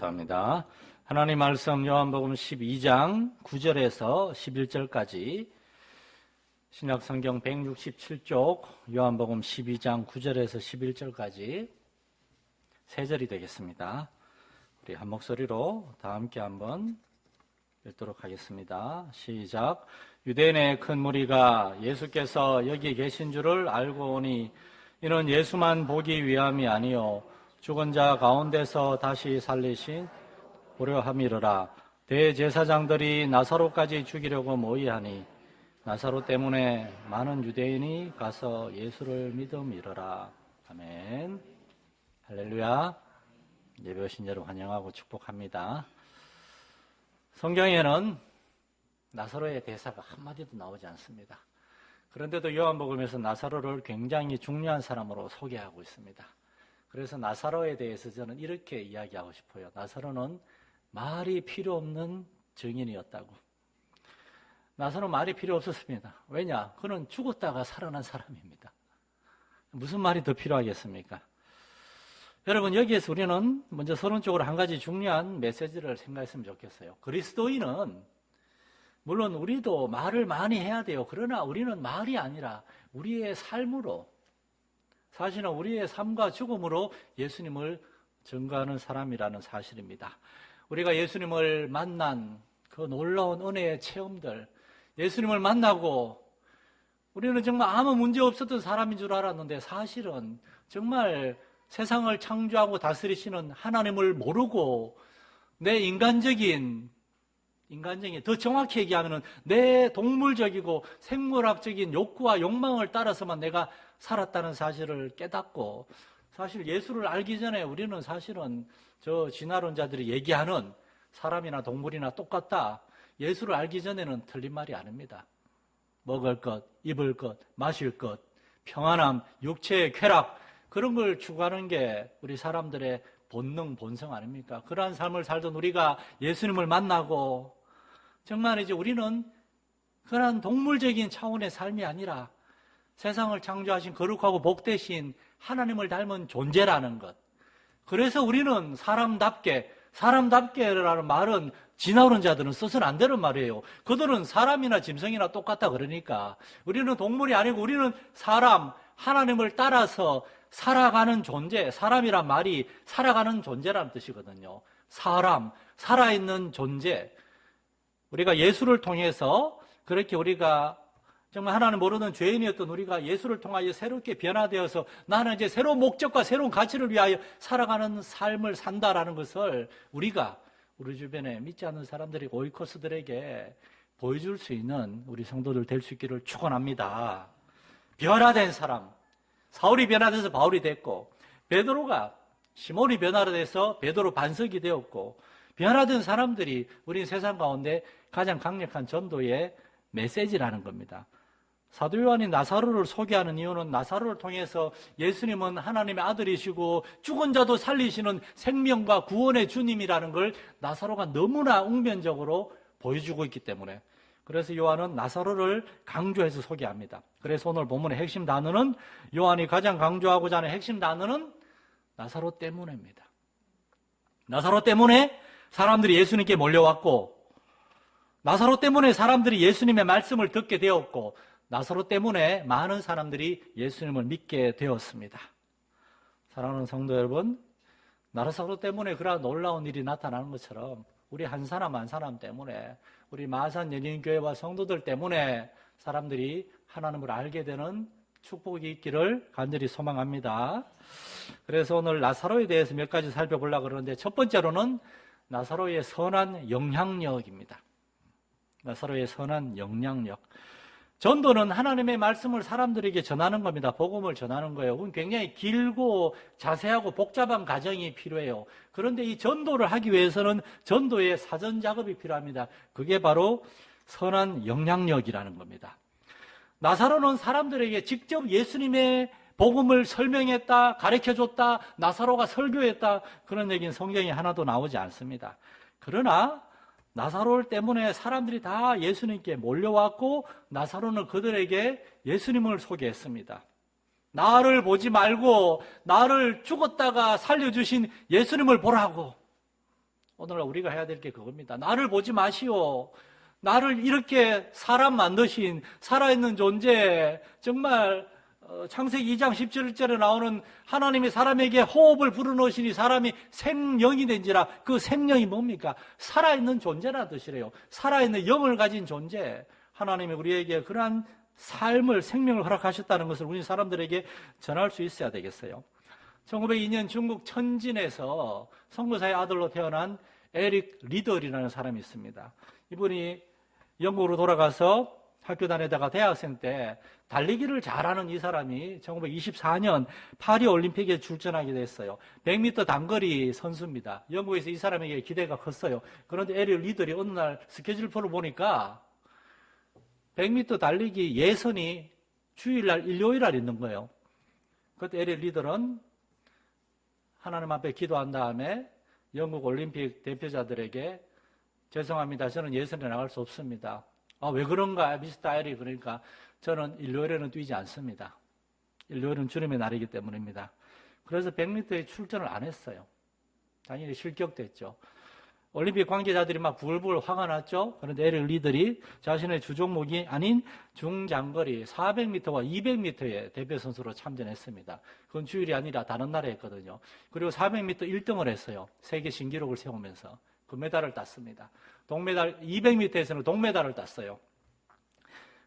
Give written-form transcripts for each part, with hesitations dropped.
감사합니다. 하나님 말씀 요한복음 12장 9절에서 11절까지 신약성경 167쪽 요한복음 12장 9절에서 11절까지 세 절이 되겠습니다. 우리 한 목소리로 다 함께 한번 읽도록 하겠습니다. 시작. 유대인의 큰 무리가 예수께서 여기 계신 줄을 알고 오니 이는 예수만 보기 위함이 아니요 죽은 자 가운데서 다시 살리신 보려 함이로라. 대제사장들이 나사로까지 죽이려고 모의하니 나사로 때문에 많은 유대인이 가서 예수를 믿음이로라. 아멘. 할렐루야. 예배 오신 여러분 환영하고 축복합니다. 성경에는 나사로의 대사가 한마디도 나오지 않습니다. 그런데도 요한복음에서 나사로를 굉장히 중요한 사람으로 소개하고 있습니다. 그래서 나사로에 대해서 저는 이렇게 이야기하고 싶어요. 나사로는 말이 필요 없는 증인이었다고. 나사로는 말이 필요 없었습니다. 왜냐? 그는 죽었다가 살아난 사람입니다. 무슨 말이 더 필요하겠습니까? 여러분, 여기에서 우리는 먼저 서론적으로 한 가지 중요한 메시지를 생각했으면 좋겠어요. 그리스도인은 물론 우리도 말을 많이 해야 돼요. 그러나 우리는 말이 아니라 우리의 삶으로, 사실은 우리의 삶과 죽음으로 예수님을 증거하는 사람이라는 사실입니다. 우리가 예수님을 만난 그 놀라운 은혜의 체험들, 예수님을 만나고 우리는 정말 아무 문제 없었던 사람인 줄 알았는데 사실은 정말 세상을 창조하고 다스리시는 하나님을 모르고 내 인간적인, 더 정확히 얘기하면 내 동물적이고 생물학적인 욕구와 욕망을 따라서만 내가 살았다는 사실을 깨닫고, 사실 예수를 알기 전에 우리는 사실은 저 진화론자들이 얘기하는 사람이나 동물이나 똑같다. 예수를 알기 전에는 틀린 말이 아닙니다. 먹을 것, 입을 것, 마실 것, 평안함, 육체의 쾌락, 그런 걸 추구하는 게 우리 사람들의 본능, 본성 아닙니까? 그러한 삶을 살던 우리가 예수님을 만나고 정말 이제 우리는 그러한 동물적인 차원의 삶이 아니라 세상을 창조하신 거룩하고 복되신 하나님을 닮은 존재라는 것. 그래서 우리는 사람답게라는 말은 진화론자들은 써서는 안 되는 말이에요. 그들은 사람이나 짐승이나 똑같다 그러니까 우리는 동물이 아니고 우리는 사람, 하나님을 따라서 살아가는 존재, 사람이란 말이 살아가는 존재라는 뜻이거든요. 사람, 살아있는 존재. 우리가 예수를 통해서 그렇게 우리가 정말 하나님 모르는 죄인이었던 우리가 예수를 통하여 새롭게 변화되어서 나는 이제 새로운 목적과 새로운 가치를 위하여 살아가는 삶을 산다라는 것을 우리가 우리 주변에 믿지 않는 사람들이 오이코스들에게 보여줄 수 있는 우리 성도들 될 수 있기를 축원합니다. 변화된 사람, 사울이 변화돼서 바울이 됐고, 베드로가 시몬이 변화돼서 베드로 반석이 되었고, 변화된 사람들이 우리 세상 가운데 가장 강력한 전도의 메시지라는 겁니다. 사도 요한이 나사로를 소개하는 이유는 나사로를 통해서 예수님은 하나님의 아들이시고 죽은 자도 살리시는 생명과 구원의 주님이라는 걸 나사로가 너무나 웅변적으로 보여주고 있기 때문에, 그래서 요한은 나사로를 강조해서 소개합니다. 그래서 오늘 본문의 핵심 단어는, 요한이 가장 강조하고자 하는 핵심 단어는 나사로 때문에입니다. 나사로 때문에 사람들이 예수님께 몰려왔고, 나사로 때문에 사람들이 예수님의 말씀을 듣게 되었고, 나사로 때문에 많은 사람들이 예수님을 믿게 되었습니다. 사랑하는 성도 여러분, 나사로 때문에 그러한 놀라운 일이 나타나는 것처럼 우리 한 사람 한 사람 때문에, 우리 마산 연인교회와 성도들 때문에 사람들이 하나님을 알게 되는 축복이 있기를 간절히 소망합니다. 그래서 오늘 나사로에 대해서 몇 가지 살펴보려고 그러는데, 첫 번째로는 나사로의 선한 영향력입니다. 나사로의 선한 영향력. 전도는 하나님의 말씀을 사람들에게 전하는 겁니다. 복음을 전하는 거예요. 그건 굉장히 길고 자세하고 복잡한 과정이 필요해요. 그런데 이 전도를 하기 위해서는 전도의 사전 작업이 필요합니다. 그게 바로 선한 영향력이라는 겁니다. 나사로는 사람들에게 직접 예수님의 복음을 설명했다, 가르쳐줬다, 나사로가 설교했다, 그런 얘기는 성경에 하나도 나오지 않습니다. 그러나 나사로 때문에 사람들이 다 예수님께 몰려왔고, 나사로는 그들에게 예수님을 소개했습니다. 나를 보지 말고 나를 죽었다가 살려주신 예수님을 보라고. 오늘날 우리가 해야 될 게 그겁니다. 나를 보지 마시오. 나를 이렇게 사람 만드신 살아있는 존재, 정말 창세기 2장 17절에 나오는 하나님이 사람에게 호흡을 불어넣으시니 사람이 생명이 된지라. 그 생명이 뭡니까? 살아있는 존재라는 뜻이래요. 살아있는 영을 가진 존재. 하나님이 우리에게 그러한 삶을, 생명을 허락하셨다는 것을 우리 사람들에게 전할 수 있어야 되겠어요. 1902년 중국 천진에서 선교사의 아들로 태어난 에릭 리덜이라는 사람이 있습니다. 이분이 영국으로 돌아가서 학교 다니다가 대학생 때 달리기를 잘하는 이 사람이 1924년 파리 올림픽에 출전하게 됐어요. 100m 단거리 선수입니다. 영국에서 이 사람에게 기대가 컸어요. 그런데 에릭 리덜이 어느 날 스케줄표를 보니까 100m 달리기 예선이 주일날, 일요일날 있는 거예요. 그때 에릭 리덜은 하나님 앞에 기도한 다음에 영국 올림픽 대표자들에게 죄송합니다. 저는 예선에 나갈 수 없습니다. 왜 그런가? 미스터 에릭. 그러니까 저는 일요일에는 뛰지 않습니다. 일요일은 주님의 날이기 때문입니다. 그래서 100m에 출전을 안 했어요. 당연히 실격됐죠. 올림픽 관계자들이 막 불불 화가 났죠. 그런데 에릭 리더리 자신의 주종목이 아닌 중장거리 400m와 200m의 대표 선수로 참전했습니다. 그건 주일이 아니라 다른 날에 했거든요. 그리고 400m 1등을 했어요. 세계 신기록을 세우면서 금메달을 땄습니다. 동메달 200m에서는 동메달을 땄어요.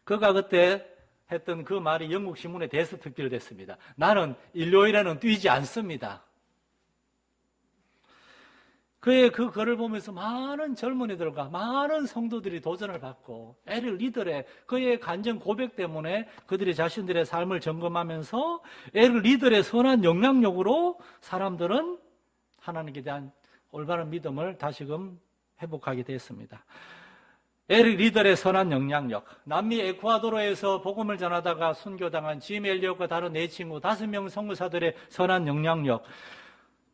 그가 그때 했던 그 말이 영국 신문에 대서특필 됐습니다. 나는 일요일에는 뛰지 않습니다. 그의 그 글을 보면서 많은 젊은이들과 많은 성도들이 도전을 받고 에릭 리더의 그의 간증 고백 때문에 그들이 자신들의 삶을 점검하면서 에릭 리더의 선한 영향력으로 사람들은 하나님께 대한 올바른 믿음을 다시금 회복하게 됐습니다. 에릭 리더의 선한 영향력. 남미 에콰도르에서 복음을 전하다가 순교당한 짐 엘리엇과 다른 네 친구 5명 선교사들의 선한 영향력.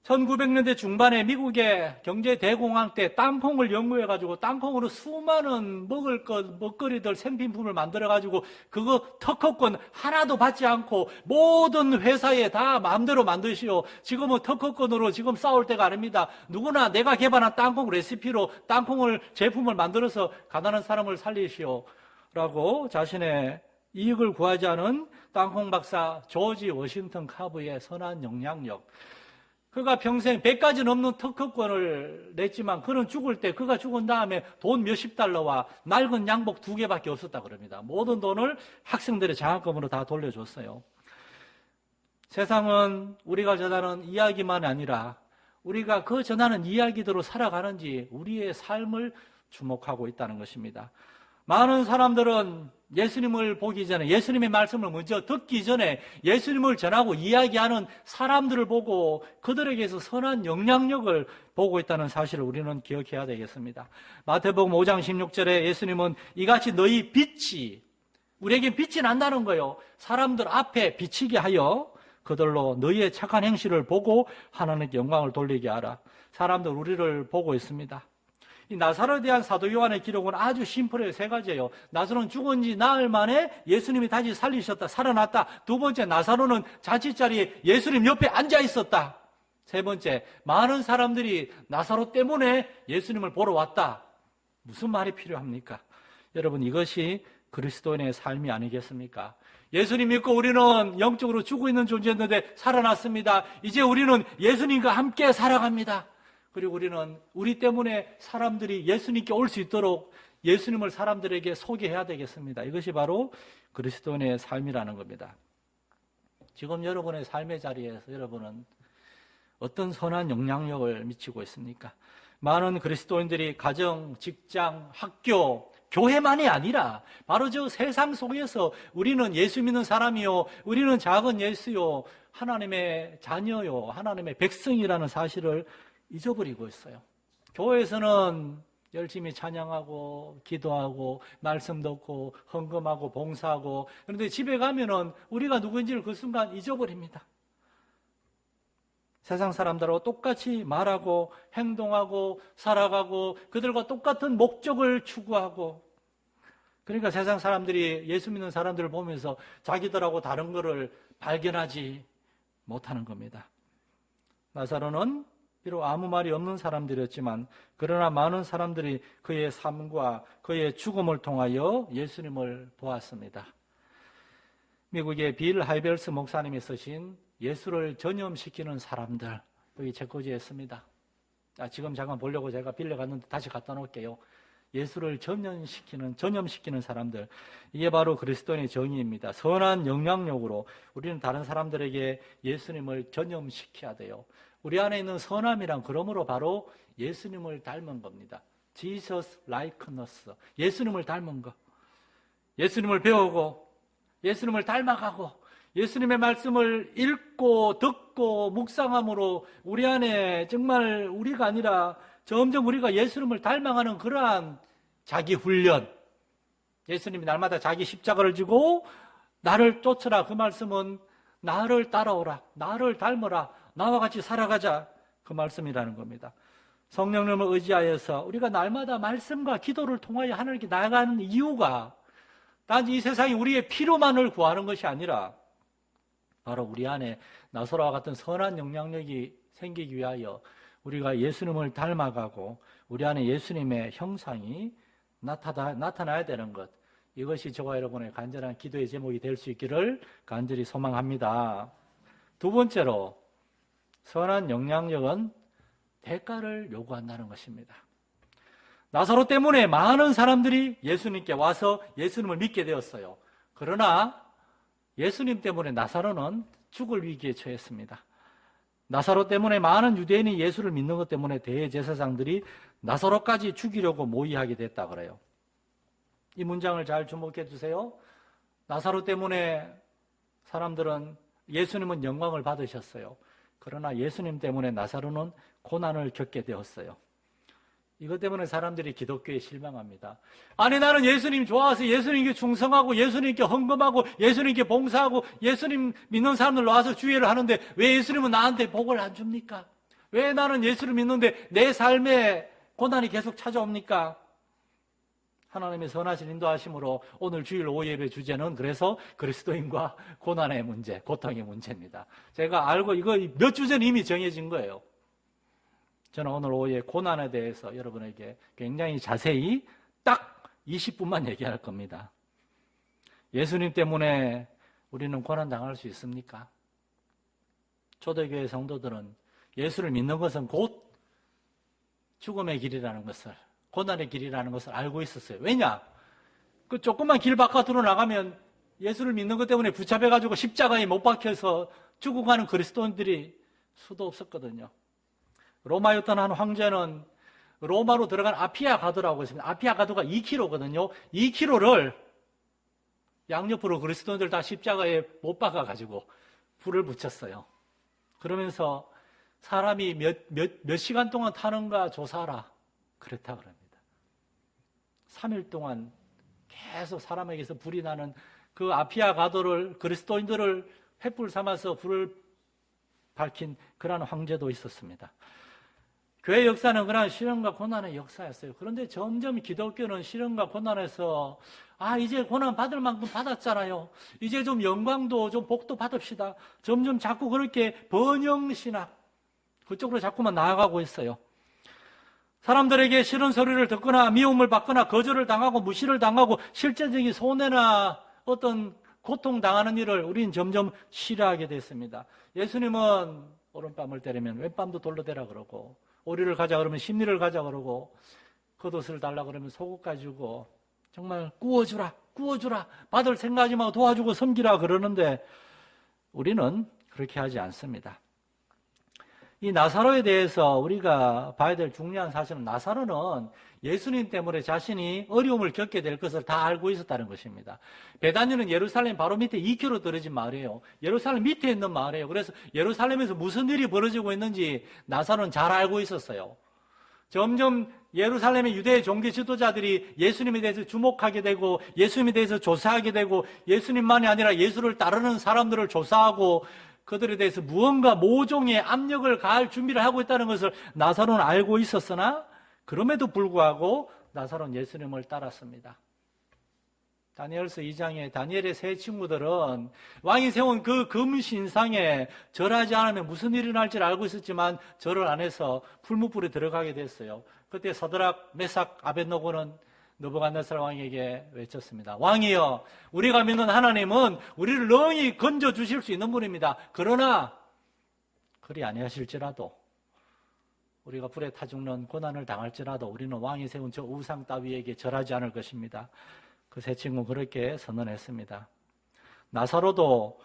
1900년대 중반에 미국의 경제 대공황 때 땅콩을 연구해가지고 땅콩으로 수많은 먹을 것, 먹거리들, 생필품을 만들어가지고 그거 특허권 하나도 받지 않고 모든 회사에 다 마음대로 만드시오. 지금은 특허권으로 지금 싸울 때가 아닙니다. 누구나 내가 개발한 땅콩 레시피로 땅콩을 제품을 만들어서 가난한 사람을 살리시오. 라고 자신의 이익을 구하지 않은 땅콩 박사 조지 워싱턴 카브의 선한 영향력. 그가 평생 100가지 넘는 특허권을 냈지만 그는 죽을 때 그가 죽은 다음에 돈 몇십 달러와 낡은 양복 2개밖에 없었다 그럽니다. 모든 돈을 학생들의 장학금으로 다 돌려줬어요. 세상은 우리가 전하는 이야기만 아니라 우리가 그 전하는 이야기대로 살아가는지 우리의 삶을 주목하고 있다는 것입니다. 많은 사람들은 예수님을 보기 전에 예수님의 말씀을 먼저 듣기 전에 예수님을 전하고 이야기하는 사람들을 보고 그들에게서 선한 영향력을 보고 있다는 사실을 우리는 기억해야 되겠습니다. 마태복음 5장 16절에 예수님은 이같이 너희 빛이 우리에게 빛이 난다는 거예요. 사람들 앞에 비치게 하여 그들로 너희의 착한 행실을 보고 하나님께 영광을 돌리게 하라. 사람들 우리를 보고 있습니다. 이 나사로에 대한 사도 요한의 기록은 아주 심플해요. 3가지예요. 나사로는 죽은 지 나흘 만에 예수님이 다시 살리셨다, 살아났다. 2번째, 나사로는 자취자리에 예수님 옆에 앉아 있었다. 3번째, 많은 사람들이 나사로 때문에 예수님을 보러 왔다. 무슨 말이 필요합니까? 여러분, 이것이 그리스도인의 삶이 아니겠습니까? 예수님 믿고 우리는 영적으로 죽어 있는 존재였는데 살아났습니다. 이제 우리는 예수님과 함께 살아갑니다. 그리고 우리는 우리 때문에 사람들이 예수님께 올 수 있도록 예수님을 사람들에게 소개해야 되겠습니다. 이것이 바로 그리스도인의 삶이라는 겁니다. 지금 여러분의 삶의 자리에서 여러분은 어떤 선한 영향력을 미치고 있습니까? 많은 그리스도인들이 가정, 직장, 학교, 교회만이 아니라 바로 저 세상 속에서 우리는 예수 믿는 사람이요, 우리는 작은 예수요, 하나님의 자녀요, 하나님의 백성이라는 사실을 잊어버리고 있어요. 교회에서는 열심히 찬양하고 기도하고 말씀 듣고 헌금하고 봉사하고, 그런데 집에 가면은 우리가 누구인지를 그 순간 잊어버립니다. 세상 사람들하고 똑같이 말하고 행동하고 살아가고 그들과 똑같은 목적을 추구하고, 그러니까 세상 사람들이 예수 믿는 사람들을 보면서 자기들하고 다른 것을 발견하지 못하는 겁니다. 나사로는 비록 아무 말이 없는 사람들이었지만 그러나 많은 사람들이 그의 삶과 그의 죽음을 통하여 예수님을 보았습니다. 미국의 빌 하이벨스 목사님이 쓰신 예수를 전염시키는 사람들, 여기 책꽂이에 있습니다. 지금 잠깐 보려고 제가 빌려갔는데 다시 갖다 놓을게요. 예수를 전염시키는 사람들, 이게 바로 그리스도인의 정의입니다. 선한 영향력으로 우리는 다른 사람들에게 예수님을 전염시켜야 돼요. 우리 안에 있는 선함이란 그러므로 바로 예수님을 닮은 겁니다. Jesus likeness, 예수님을 닮은 것. 예수님을 배우고 예수님을 닮아가고 예수님의 말씀을 읽고 듣고 묵상함으로 우리 안에 정말 우리가 아니라 점점 우리가 예수님을 닮아가는 그러한 자기 훈련. 예수님이 날마다 자기 십자가를 지고 나를 쫓으라. 그 말씀은 나를 따라오라, 나를 닮으라, 나와 같이 살아가자, 그 말씀이라는 겁니다. 성령님을 의지하여서 우리가 날마다 말씀과 기도를 통하여 하나님께 나아가는 이유가 단지 이 세상이 우리의 필요만을 구하는 것이 아니라 바로 우리 안에 나사로와 같은 선한 영향력이 생기기 위하여 우리가 예수님을 닮아가고 우리 안에 예수님의 형상이 나타나야 되는 것, 이것이 저와 여러분의 간절한 기도의 제목이 될 수 있기를 간절히 소망합니다. 두 번째로, 선한 영향력은 대가를 요구한다는 것입니다. 나사로 때문에 많은 사람들이 예수님께 와서 예수님을 믿게 되었어요. 그러나 예수님 때문에 나사로는 죽을 위기에 처했습니다. 나사로 때문에 많은 유대인이 예수를 믿는 것 때문에 대제사장들이 나사로까지 죽이려고 모의하게 됐다 그래요. 이 문장을 잘 주목해 주세요. 나사로 때문에 사람들은, 예수님은 영광을 받으셨어요. 그러나 예수님 때문에 나사로는 고난을 겪게 되었어요. 이것 때문에 사람들이 기독교에 실망합니다. 아니, 나는 예수님 좋아서 예수님께 충성하고 예수님께 헌금하고 예수님께 봉사하고 예수님 믿는 사람들 와서 주의를 하는데 왜 예수님은 나한테 복을 안 줍니까? 왜 나는 예수를 믿는데 내 삶에 고난이 계속 찾아옵니까? 하나님의 선하신 인도하심으로 오늘 주일 오후 예배 주제는 그래서 그리스도인과 고난의 문제, 고통의 문제입니다. 제가 알고 이거 몇 주 전에 이미 정해진 거예요. 저는 오늘 오후에 고난에 대해서 여러분에게 굉장히 자세히 딱 20분만 얘기할 겁니다. 예수님 때문에 우리는 고난당할 수 있습니까? 초대교회 성도들은 예수를 믿는 것은 곧 죽음의 길이라는 것을, 고난의 길이라는 것을 알고 있었어요. 왜냐? 그 조금만 길 바깥으로 나가면 예수를 믿는 것 때문에 붙잡혀가지고 십자가에 못 박혀서 죽어가는 그리스도인들이 수도 없었거든요. 로마였던 한 황제는 로마로 들어간 아피아 가드라고 있습니다. 아피아 가드가 2km거든요. 2km를 양옆으로 그리스도인들 다 십자가에 못 박아가지고 불을 붙였어요. 그러면서 사람이 몇 시간 동안 타는가 조사하라, 그랬다 그럽니다. 3일 동안 계속 사람에게서 불이 나는 그 아피아 가드를, 그리스도인들을 횃불 삼아서 불을 밝힌 그러한 황제도 있었습니다. 교회 역사는 그러한 시련과 고난의 역사였어요. 그런데 점점 기독교는 시련과 고난에서 이제 고난 받을 만큼 받았잖아요. 이제 좀 영광도 좀 복도 받읍시다. 점점 자꾸 그렇게 번영신학 그쪽으로 자꾸만 나아가고 있어요. 사람들에게 싫은 소리를 듣거나 미움을 받거나 거절을 당하고 무시를 당하고 실제적인 손해나 어떤 고통당하는 일을 우리는 점점 싫어하게 됐습니다. 예수님은 오른뺨을 때리면 왼뺨도 돌로 대라 그러고, 오리를 가자 그러면 심리를 가자 그러고, 겉옷을 달라 그러면 속옷까지 주고, 정말 구워주라 받을 생각하지 말고 도와주고 섬기라 그러는데 우리는 그렇게 하지 않습니다. 이 나사로에 대해서 우리가 봐야 될 중요한 사실은, 나사로는 예수님 때문에 자신이 어려움을 겪게 될 것을 다 알고 있었다는 것입니다. 베다니는 예루살렘 바로 밑에 2km 떨어진 마을이에요. 예루살렘 밑에 있는 마을이에요. 그래서 예루살렘에서 무슨 일이 벌어지고 있는지 나사로는 잘 알고 있었어요. 점점 예루살렘의 유대 종교 지도자들이 예수님에 대해서 주목하게 되고 예수님에 대해서 조사하게 되고 예수님만이 아니라 예수를 따르는 사람들을 조사하고 그들에 대해서 무언가 모종의 압력을 가할 준비를 하고 있다는 것을 나사로는 알고 있었으나 그럼에도 불구하고 나사로는 예수님을 따랐습니다. 다니엘서 2장에 다니엘의 세 친구들은 왕이 세운 그 금신상에 절하지 않으면 무슨 일이 날지 알고 있었지만 절을 안 해서 풀무불에 들어가게 됐어요. 그때 서드락, 메삭, 아벳노고는 느부갓네살 왕에게 외쳤습니다. 왕이여, 우리가 믿는 하나님은 우리를 능히 건져 주실 수 있는 분입니다. 그러나 그리 아니하실지라도, 우리가 불에 타 죽는 고난을 당할지라도 우리는 왕이 세운 저 우상 따위에게 절하지 않을 것입니다. 그 세 친구는 그렇게 선언했습니다. 나사로도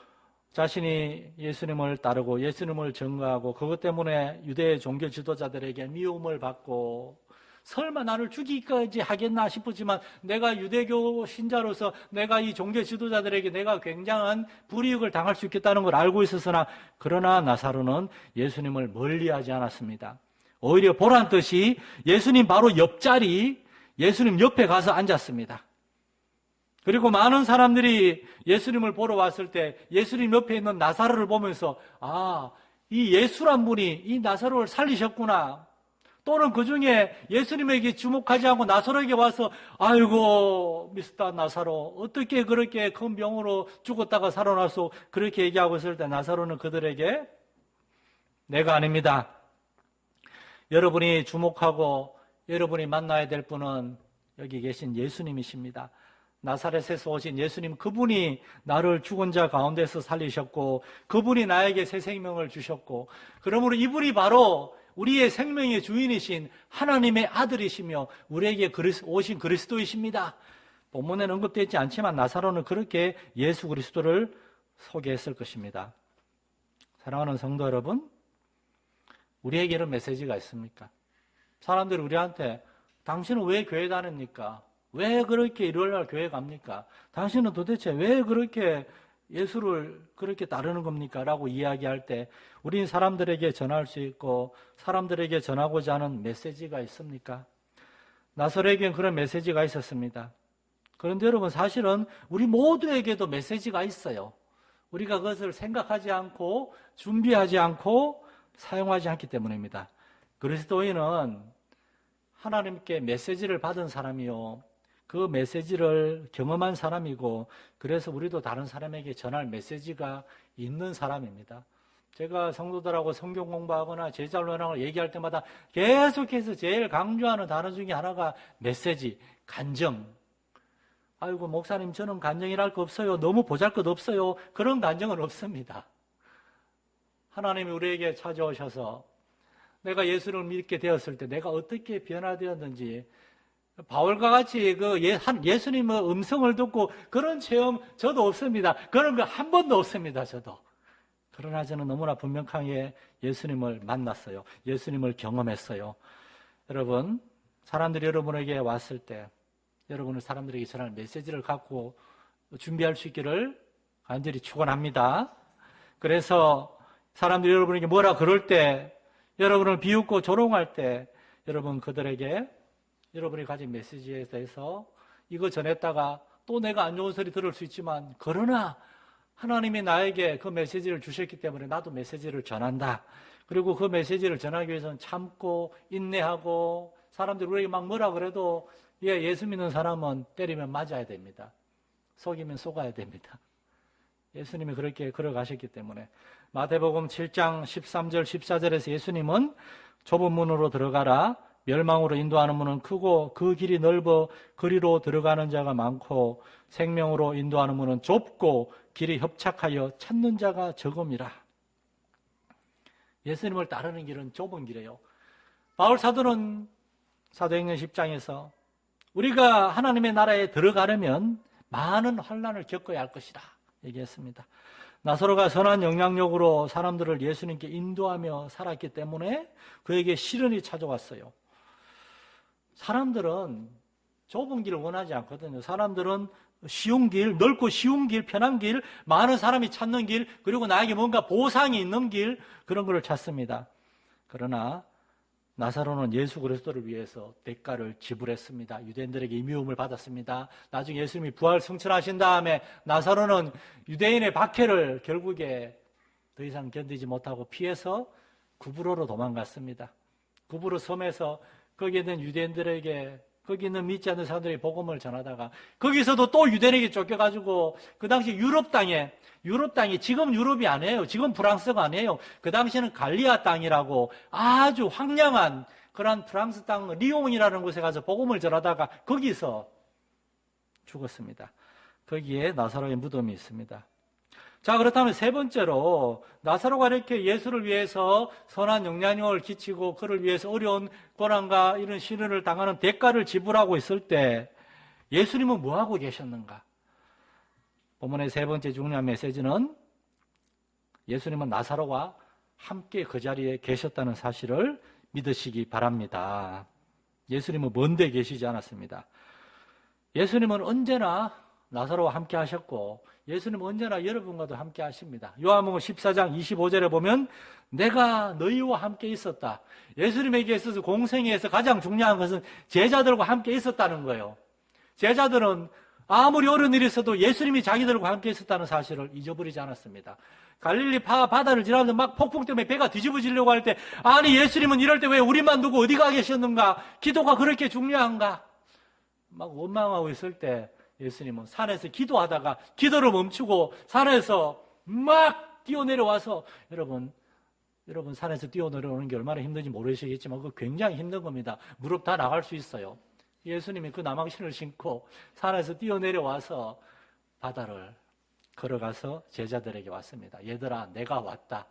자신이 예수님을 따르고 예수님을 증거하고 그것 때문에 유대 종교 지도자들에게 미움을 받고 설마 나를 죽이기까지 하겠나 싶었지만 내가 유대교 신자로서 내가 이 종교 지도자들에게 내가 굉장한 불이익을 당할 수 있겠다는 걸 알고 있었으나 그러나 나사로는 예수님을 멀리하지 않았습니다. 오히려 보란 듯이 예수님 바로 옆자리, 예수님 옆에 가서 앉았습니다. 그리고 많은 사람들이 예수님을 보러 왔을 때 예수님 옆에 있는 나사로를 보면서 이 예수란 분이 이 나사로를 살리셨구나. 또는 그 중에 예수님에게 주목하지 않고 나사로에게 와서 아이고 미스터 나사로 어떻게 그렇게 큰 병으로 죽었다가 살아나서 그렇게 얘기하고 있을 때 나사로는 그들에게 내가 아닙니다. 여러분이 주목하고 여러분이 만나야 될 분은 여기 계신 예수님이십니다. 나사렛에서 오신 예수님, 그분이 나를 죽은 자 가운데서 살리셨고 그분이 나에게 새 생명을 주셨고 그러므로 이분이 바로 우리의 생명의 주인이신 하나님의 아들이시며 우리에게 오신 그리스도이십니다. 본문에는 언급되어 있지 않지만 나사로는 그렇게 예수 그리스도를 소개했을 것입니다. 사랑하는 성도 여러분, 우리에게 이런 메시지가 있습니까? 사람들이 우리한테 당신은 왜 교회 다닙니까? 왜 그렇게 일요일날 교회 갑니까? 당신은 도대체 왜 그렇게 예수를 그렇게 따르는 겁니까? 라고 이야기할 때 우리는 사람들에게 전할 수 있고 사람들에게 전하고자 하는 메시지가 있습니까? 나사로에게는 그런 메시지가 있었습니다. 그런데 여러분 사실은 우리 모두에게도 메시지가 있어요. 우리가 그것을 생각하지 않고 준비하지 않고 사용하지 않기 때문입니다. 그리스도인은 하나님께 메시지를 받은 사람이요. 그 메시지를 경험한 사람이고 그래서 우리도 다른 사람에게 전할 메시지가 있는 사람입니다. 제가 성도들하고 성경 공부하거나 제자훈련을 얘기할 때마다 계속해서 제일 강조하는 단어 중에 하나가 메시지, 간정. 아이고 목사님 저는 간정이랄 거 없어요. 너무 보잘것없어요. 그런 간정은 없습니다. 하나님이 우리에게 찾아오셔서 내가 예수를 믿게 되었을 때 내가 어떻게 변화되었는지 바울과 같이 예수님의 음성을 듣고 그런 체험 저도 없습니다. 그런 거 한 번도 없습니다. 저도. 그러나 저는 너무나 분명하게 예수님을 만났어요. 예수님을 경험했어요. 여러분, 사람들이 여러분에게 왔을 때 여러분은 사람들에게 전할 메시지를 갖고 준비할 수 있기를 간절히 축원합니다. 그래서 사람들이 여러분에게 뭐라 그럴 때 여러분을 비웃고 조롱할 때 여러분 그들에게 여러분이 가진 메시지에 대해서 이거 전했다가 또 내가 안 좋은 소리 들을 수 있지만 그러나 하나님이 나에게 그 메시지를 주셨기 때문에 나도 메시지를 전한다. 그리고 그 메시지를 전하기 위해서는 참고 인내하고 사람들이 우리에게 막 뭐라 그래도 예수 믿는 사람은 때리면 맞아야 됩니다. 속이면 속아야 됩니다. 예수님이 그렇게 걸어가셨기 때문에 마태복음 7장 13절 14절에서 예수님은 좁은 문으로 들어가라 멸망으로 인도하는 문은 크고 그 길이 넓어 그리로 들어가는 자가 많고 생명으로 인도하는 문은 좁고 길이 협착하여 찾는 자가 적음이라. 예수님을 따르는 길은 좁은 길이에요. 바울 사도는 사도행전 10장에서 우리가 하나님의 나라에 들어가려면 많은 환난을 겪어야 할 것이다 얘기했습니다. 나사로가 선한 영향력으로 사람들을 예수님께 인도하며 살았기 때문에 그에게 시련이 찾아왔어요. 사람들은 좁은 길을 원하지 않거든요. 사람들은 쉬운 길, 넓고 쉬운 길, 편한 길, 많은 사람이 찾는 길, 그리고 나에게 뭔가 보상이 있는 길, 그런 것을 찾습니다. 그러나 나사로는 예수 그리스도를 위해서 대가를 지불했습니다. 유대인들에게 이 미움을 받았습니다. 나중에 예수님이 부활 승천하신 다음에 나사로는 유대인의 박해를 결국에 더 이상 견디지 못하고 피해서 구브로로 도망갔습니다. 구브로 섬에서 거기에 있는 유대인들에게 거기 있는 믿지 않는 사람들이 복음을 전하다가 거기서도 또 유대인에게 쫓겨가지고 그 당시 유럽 땅이 지금 유럽이 아니에요. 지금 프랑스가 아니에요. 그 당시에는 갈리아 땅이라고 아주 황량한 그런 프랑스 땅 리옹이라는 곳에 가서 복음을 전하다가 거기서 죽었습니다. 거기에 나사로의 무덤이 있습니다. 자, 그렇다면 세 번째로 나사로가 이렇게 예수를 위해서 선한 영향력을 끼치고 그를 위해서 어려운 고난과 이런 시련을 당하는 대가를 지불하고 있을 때 예수님은 뭐하고 계셨는가? 본문의 세 번째 중요한 메시지는 예수님은 나사로와 함께 그 자리에 계셨다는 사실을 믿으시기 바랍니다. 예수님은 먼 데 계시지 않았습니다. 예수님은 언제나 나사로와 함께 하셨고 예수님은 언제나 여러분과도 함께 하십니다. 요한복음 14장 25절에 보면 내가 너희와 함께 있었다. 예수님에게 있어서 공생애에서 가장 중요한 것은 제자들과 함께 있었다는 거예요. 제자들은 아무리 어려운 일이 있어도 예수님이 자기들과 함께 있었다는 사실을 잊어버리지 않았습니다. 갈릴리 바다를 지나면서 막 폭풍 때문에 배가 뒤집어지려고 할 때 아니 예수님은 이럴 때 왜 우리만 두고 어디 가 계셨는가? 기도가 그렇게 중요한가? 막 원망하고 있을 때 예수님은 산에서 기도하다가 기도를 멈추고 산에서 막 뛰어내려와서 여러분 산에서 뛰어내려오는 게 얼마나 힘든지 모르시겠지만 그거 굉장히 힘든 겁니다. 무릎 다 나갈 수 있어요. 예수님이 그 나망신을 신고 산에서 뛰어내려와서 바다를 걸어가서 제자들에게 왔습니다. 얘들아 내가 왔다.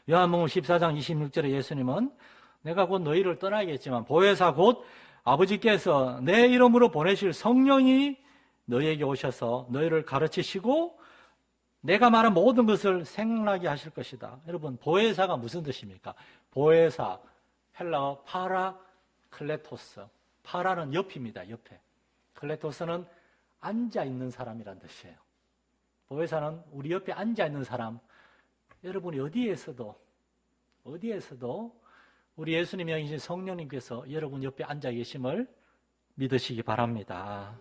요한복음 14장 26절에 예수님은 내가 곧 너희를 떠나겠지만 보혜사 곧 아버지께서 내 이름으로 보내실 성령이 너희에게 오셔서 너희를 가르치시고 내가 말한 모든 것을 생각나게 하실 것이다. 여러분 보혜사가 무슨 뜻입니까? 보혜사 헬라어 파라클레토스. 파라는 옆입니다. 옆에. 클레토스는 앉아있는 사람이란 뜻이에요. 보혜사는 우리 옆에 앉아있는 사람. 여러분이 어디에서도 우리 예수님이 여기신 성령님께서 여러분 옆에 앉아 계심을 믿으시기 바랍니다.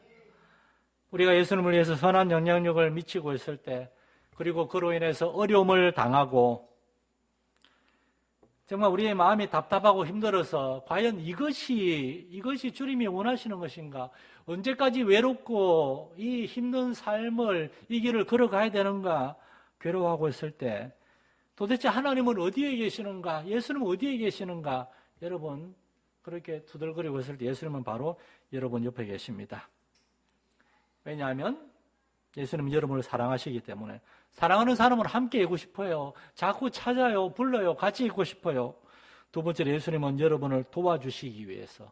우리가 예수님을 위해서 선한 영향력을 미치고 있을 때 그리고 그로 인해서 어려움을 당하고 정말 우리의 마음이 답답하고 힘들어서 과연 이것이 주님이 원하시는 것인가? 언제까지 외롭고 이 힘든 삶을 이 길을 걸어가야 되는가? 괴로워하고 있을 때 도대체 하나님은 어디에 계시는가? 예수님은 어디에 계시는가? 여러분 그렇게 두들거리고 있을 때 예수님은 바로 여러분 옆에 계십니다. 왜냐하면 예수님은 여러분을 사랑하시기 때문에 사랑하는 사람은 함께 있고 싶어요. 자꾸 찾아요. 불러요. 같이 있고 싶어요. 두 번째로 예수님은 여러분을 도와주시기 위해서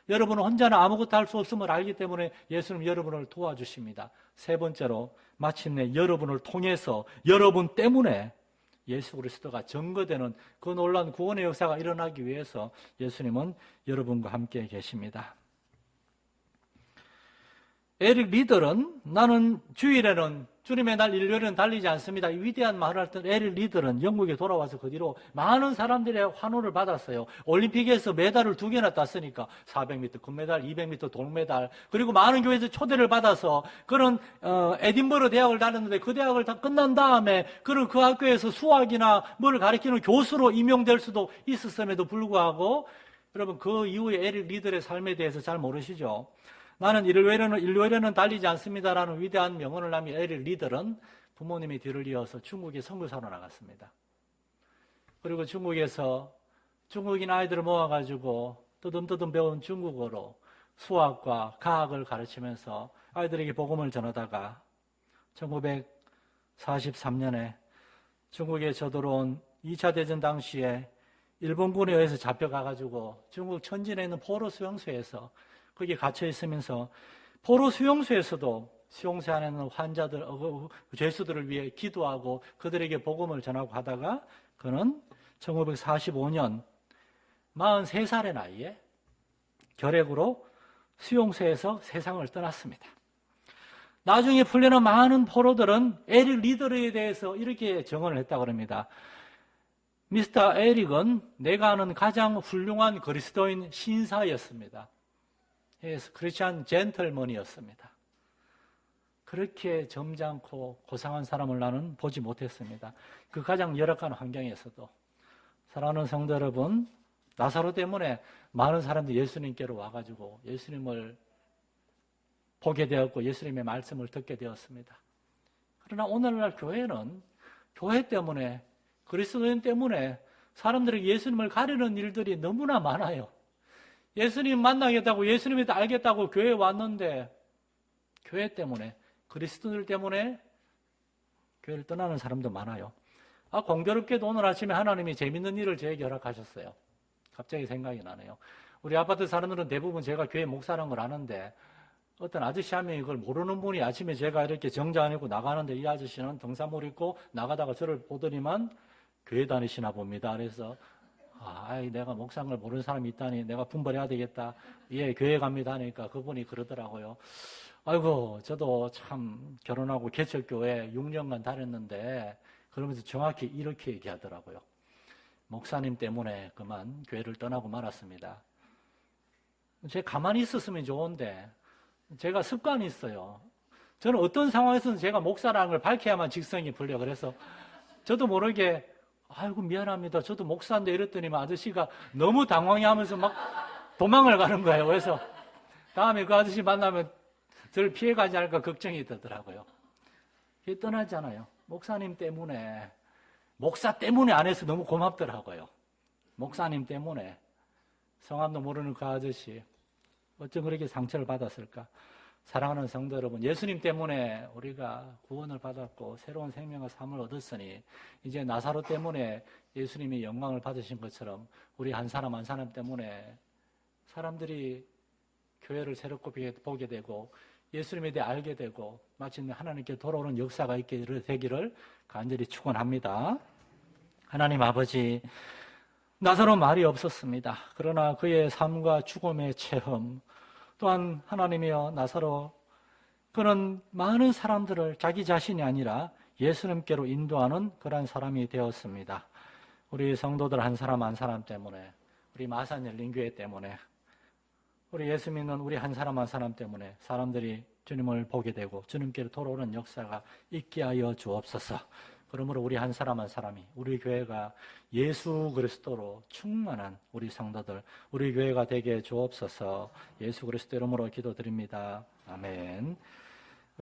여러분은 혼자는 아무것도 할 수 없음을 알기 때문에 예수님은 여러분을 도와주십니다. 세 번째로 마침내 여러분을 통해서 여러분 때문에 예수 그리스도가 증거되는 그 놀라운 구원의 역사가 일어나기 위해서 예수님은 여러분과 함께 계십니다. 에릭 리들은 나는 주일에는 주님의 날 일요일은 달리지 않습니다. 이 위대한 말을 할 때 에릭 리들은 영국에 돌아와서 그 뒤로 많은 사람들의 환호를 받았어요. 올림픽에서 메달을 2개나 땄으니까 400m 금메달, 200m 동메달 그리고 많은 교회에서 초대를 받아서 그런 에딘버러 대학을 다녔는데 그 대학을 다 끝난 다음에 그런 그 학교에서 수학이나 뭘 가르치는 교수로 임용될 수도 있었음에도 불구하고 여러분 그 이후에 에릭 리들의 삶에 대해서 잘 모르시죠? 나는 일요일에는 달리지 않습니다라는 위대한 명언을 남긴 에릭 리들은 부모님의 뒤를 이어서 중국에 선교사로 나갔습니다. 그리고 중국에서 중국인 아이들을 모아가지고 뜨듬뜨듬 배운 중국어로 수학과 과학을 가르치면서 아이들에게 복음을 전하다가 1943년에 중국에 쳐들어온 2차 대전 당시에 일본군에 의해서 잡혀가가지고 중국 천진에 있는 포로 수용소에서 거기에 갇혀 있으면서 포로 수용소에서도 수용소 안에 있는 환자들, 죄수들을 위해 기도하고 그들에게 복음을 전하고 하다가 그는 1945년 43살의 나이에 결핵으로 수용소에서 세상을 떠났습니다. 나중에 풀려난 많은 포로들은 에릭 리더에 대해서 이렇게 정언을 했다고 합니다. 미스터 에릭은 내가 아는 가장 훌륭한 그리스도인 신사였습니다. 크리스찬 젠틀먼이었습니다. 그렇게 점잖고 고상한 사람을 나는 보지 못했습니다. 그 가장 열악한 환경에서도. 사랑하는 성도 여러분, 나사로 때문에 많은 사람들이 예수님께로 와가지고 예수님을 보게 되었고 예수님의 말씀을 듣게 되었습니다. 그러나 오늘날 교회는 교회 때문에, 그리스도인 때문에 사람들이 예수님을 가리는 일들이 너무나 많아요. 예수님 만나겠다고, 예수님을 알겠다고 교회에 왔는데 교회 때문에, 그리스도인들 때문에 교회를 떠나는 사람도 많아요. 공교롭게도 오늘 아침에 하나님이 재밌는 일을 저에게 허락하셨어요. 갑자기 생각이 나네요. 우리 아파트 사람들은 대부분 제가 교회 목사라는 걸 아는데 어떤 아저씨 한 명이 그걸 모르는 분이 아침에 제가 이렇게 정장 안 입고 나가는데 이 아저씨는 등산복 입고 나가다가 저를 보더니만 교회 다니시나 봅니다. 그래서 내가 목사인 걸 모르는 사람이 있다니 내가 분별해야 되겠다. 예, 교회 갑니다 하니까 그분이 그러더라고요. 아이고, 저도 참 결혼하고 개척교회 6년간 다녔는데 그러면서 정확히 이렇게 얘기하더라고요. 목사님 때문에 그만 교회를 떠나고 말았습니다. 제가 가만히 있었으면 좋은데 제가 습관이 있어요. 저는 어떤 상황에서는 제가 목사라는 걸 밝혀야만 직성이 풀려. 그래서 저도 모르게 아이고 미안합니다. 저도 목사인데 이랬더니만 아저씨가 너무 당황해하면서 막 도망을 가는 거예요. 그래서 다음에 그 아저씨 만나면 저를 피해가지 않을까 걱정이 되더라고요. 떠나잖아요. 목사님 때문에, 목사 때문에 안 해서 너무 고맙더라고요. 목사님 때문에. 성함도 모르는 그 아저씨 어쩜 그렇게 상처를 받았을까? 사랑하는 성도 여러분, 예수님 때문에 우리가 구원을 받았고 새로운 생명과 삶을 얻었으니 이제 나사로 때문에 예수님이 영광을 받으신 것처럼 우리 한 사람 한 사람 때문에 사람들이 교회를 새롭게 보게 되고 예수님에 대해 알게 되고 마침내 하나님께 돌아오는 역사가 있게 되기를 간절히 축원합니다. 하나님 아버지, 나사로 말이 없었습니다. 그러나 그의 삶과 죽음의 체험, 또한 하나님이여 나사로 그는 많은 사람들을 자기 자신이 아니라 예수님께로 인도하는 그러한 사람이 되었습니다. 우리 성도들 한 사람 한 사람 때문에, 우리 마산 열린교회 때문에, 우리 예수 믿는 우리 한 사람 한 사람 때문에 사람들이 주님을 보게 되고 주님께로 돌아오는 역사가 있게 하여 주옵소서. 그러므로 우리 한 사람 한 사람이, 우리 교회가 예수 그리스도로 충만한 우리 성도들, 우리 교회가 되게 주옵소서. 예수 그리스도 이름으로 기도드립니다. 아멘.